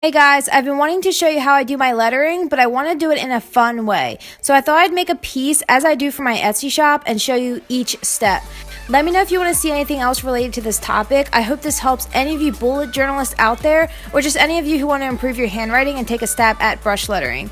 Hey guys, I've been wanting to show you how I do my lettering, but I want to do it in a fun way. So I thought I'd make a piece as I do for my Etsy shop and show you each step. Let me know if you want to see anything else related to this topic. I hope this helps any of you bullet journalists out there, or just any of you who want to improve your handwriting and take a stab at brush lettering.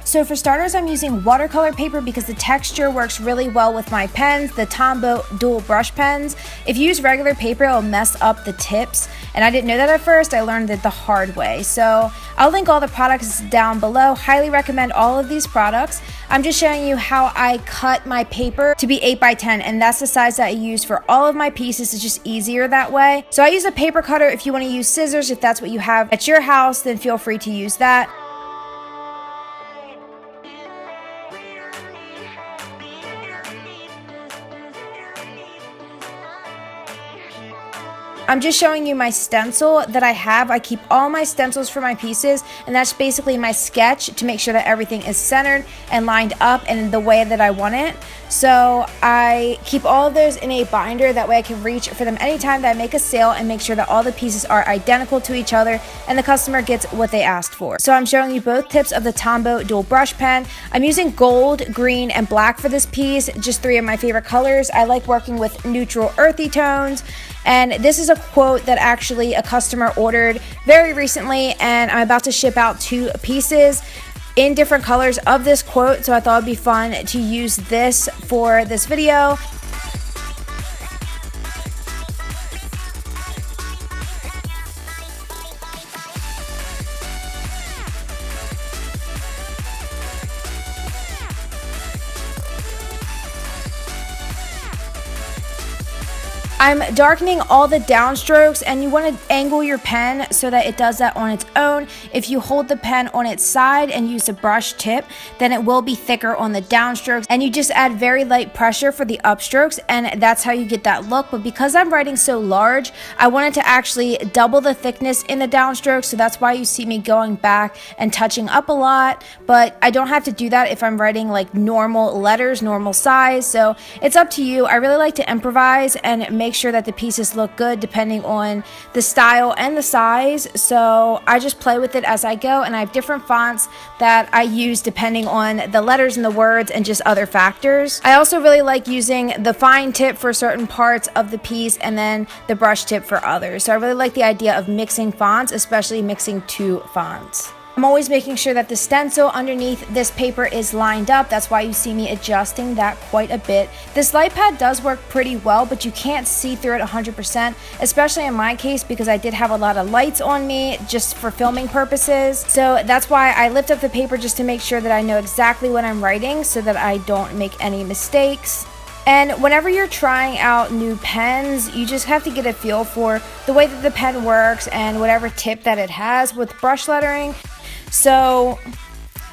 So for starters, I'm using watercolor paper because the texture works really well with my pens, the Tombow dual brush pens. If you use regular paper, it'll mess up the tips, and I didn't know that at first. I learned it the hard way. So I'll link all the products down below. Highly recommend all of these products. I'm just showing you how I cut my paper to be 8 by 10, and that's the size that I use for all of my pieces. It's just easier that way. So I use a paper cutter. If you want to use scissors, if that's what you have at your house, then feel free to use that. I'm just showing you my stencil that I have. I keep all my stencils for my pieces, and that's basically my sketch to make sure that everything is centered and lined up in the way that I want it. So I keep all of those in a binder, that way I can reach for them anytime that I make a sale and make sure that all the pieces are identical to each other and the customer gets what they asked for. So I'm showing you both tips of the Tombow dual brush pen. I'm using gold, green, and black for this piece, just 3 of my favorite colors. I like working with neutral earthy tones. And this is a quote that actually a customer ordered very recently, and I'm about to ship out 2 pieces in different colors of this quote, so I thought it'd be fun to use this for this video. I'm darkening all the downstrokes, and you want to angle your pen so that it does that on its own. If you hold the pen on its side and use the brush tip, then it will be thicker on the downstrokes, and you just add very light pressure for the upstrokes, and that's how you get that look. But because I'm writing so large, I wanted to actually double the thickness in the downstrokes, so that's why you see me going back and touching up a lot. But I don't have to do that if I'm writing like normal letters, normal size, so it's up to you. I really like to improvise and make sure that the pieces look good depending on the style and the size. So I just play with it as I go, and I have different fonts that I use depending on the letters and the words and just other factors. I also really like using the fine tip for certain parts of the piece and then the brush tip for others. So I really like the idea of mixing fonts, especially mixing 2 fonts. I'm always making sure that the stencil underneath this paper is lined up. That's why you see me adjusting that quite a bit. This light pad does work pretty well, but you can't see through it 100%, especially in my case because I did have a lot of lights on me just for filming purposes. So that's why I lift up the paper just to make sure that I know exactly what I'm writing so that I don't make any mistakes. And whenever you're trying out new pens, you just have to get a feel for the way that the pen works and whatever tip that it has with brush lettering. So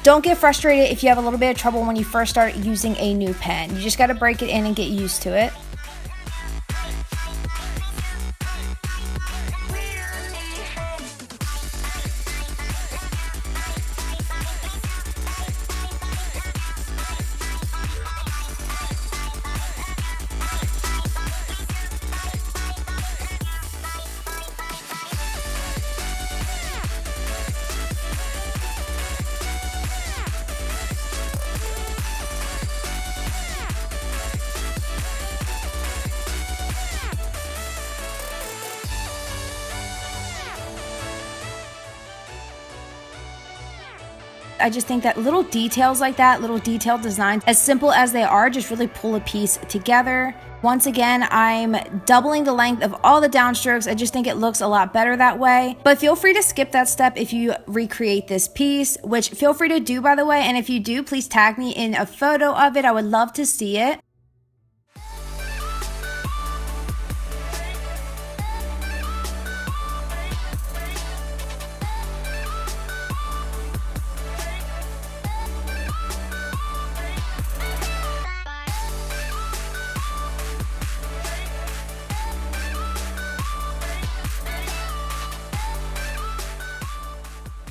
don't get frustrated if you have a little bit of trouble when you first start using a new pen. You just got to break it in and get used to it. I just think that little details like that, little detailed designs, as simple as they are, just really pull a piece together. Once again, I'm doubling the length of all the downstrokes. I just think it looks a lot better that way. But feel free to skip that step if you recreate this piece, which feel free to do, by the way. And if you do, please tag me in a photo of it. I would love to see it.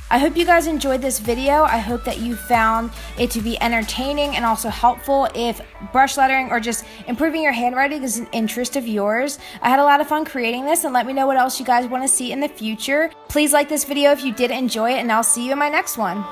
I hope you guys enjoyed this video. I hope that you found it to be entertaining and also helpful if brush lettering or just improving your handwriting is an interest of yours. I had a lot of fun creating this, and let me know what else you guys want to see in the future. Please like this video if you did enjoy it, and I'll see you in my next one.